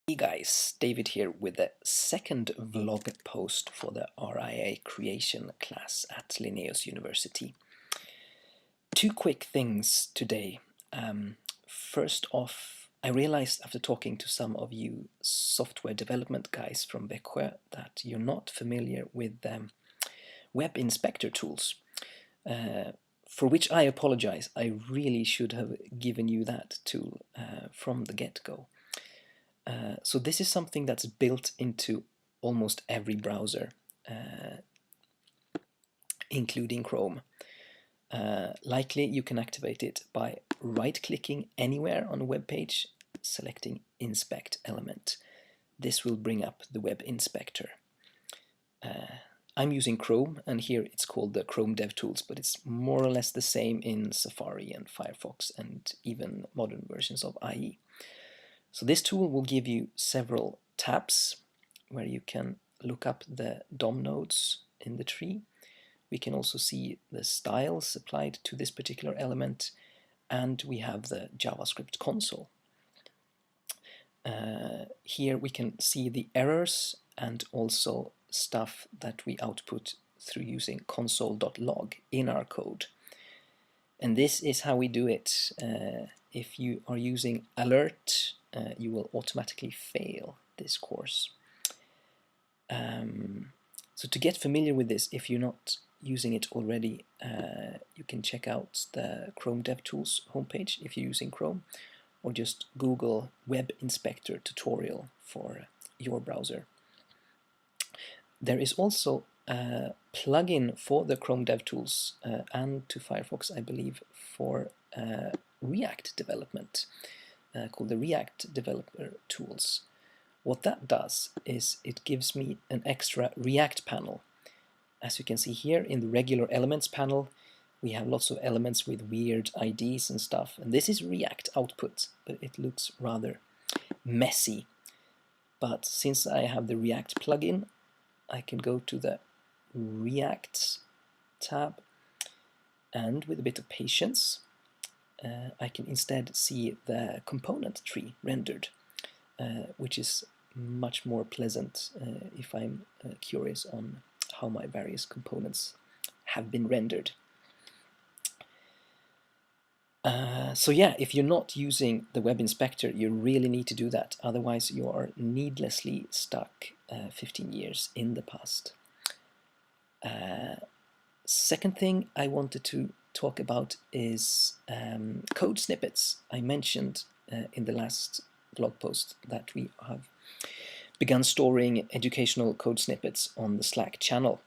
Hey guys, David here with the second vlog post for the RIA creation class at Linnaeus University. Two quick things today. First off, I realized after talking to some of you software development guys from Växjö that you're not familiar with web inspector tools, for which I apologize. I really should have given you that tool from the get-go. So this is something that's built into almost every browser, including Chrome. Likely you can activate it by right-clicking anywhere on a web page, selecting Inspect Element. This will bring up the web inspector. I'm using Chrome, and here it's called the Chrome DevTools, but it's more or less the same in Safari and Firefox and even modern versions of IE. So this tool will give you several tabs where you can look up the DOM nodes in the tree. We can also see the styles applied to this particular element, and we have the JavaScript console. Here we can see the errors and also stuff that we output through using console.log in our code. And this is how we do it. If you are using alert, you will automatically fail this course. So to get familiar with this, if you're not using it already, you can check out the Chrome DevTools homepage if you're using Chrome, or just Google Web Inspector tutorial for your browser. There is also a plugin for the Chrome DevTools and to Firefox, I believe, for React development called the React Developer Tools. What that does is it gives me an extra React panel. As you can see here in the regular elements panel, we have lots of elements with weird IDs and stuff, and this is React output, but it looks rather messy. But since I have the React plugin, I can go to the React tab, and with a bit of patience, I can instead see the component tree rendered, which is much more pleasant if I'm curious on how my various components have been rendered. So yeah, if you're not using the web inspector, you really need to do that. Otherwise, you are needlessly stuck 15 years in the past. Second thing I wanted to talk about is code snippets. I mentioned in the last blog post that we have begun storing educational code snippets on the Slack channel.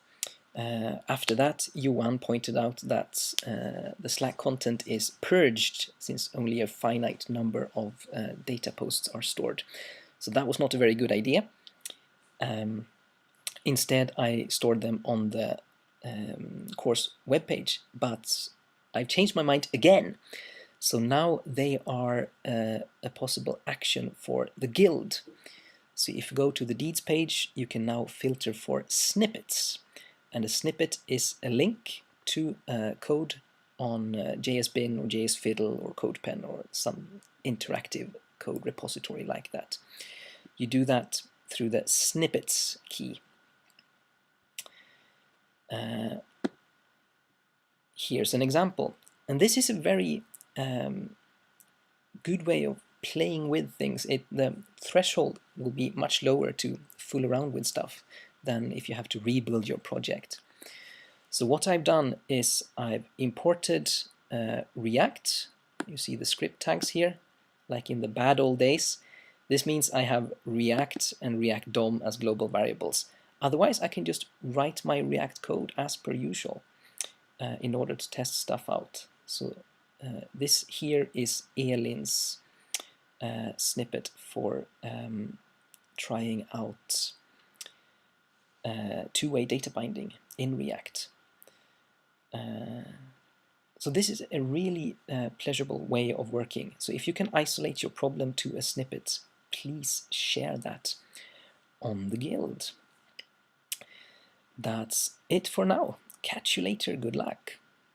After that, Johan pointed out that the Slack content is purged since only a finite number of data posts are stored. So that was not a very good idea. Instead, I stored them on the course webpage, but I've changed my mind again. So now they are a possible action for the guild. So if you go to the deeds page, you can now filter for snippets. And a snippet is a link to code on JSBin or JSFiddle or CodePen or some interactive code repository like that. You do that through the snippets key. Here's an example. And this is a very good way of playing with things. The threshold will be much lower to fool around with stuff than if you have to rebuild your project. So what I've done is I've imported React. You see the script tags here, like in the bad old days. This means I have React and React DOM as global variables. Otherwise, I can just write my React code as per usual in order to test stuff out. So this here is Elin's snippet for trying out two-way data binding in React. So this is a really pleasurable way of working. So if you can isolate your problem to a snippet, please share that on the guild. That's it for now. Catch you later. Good luck.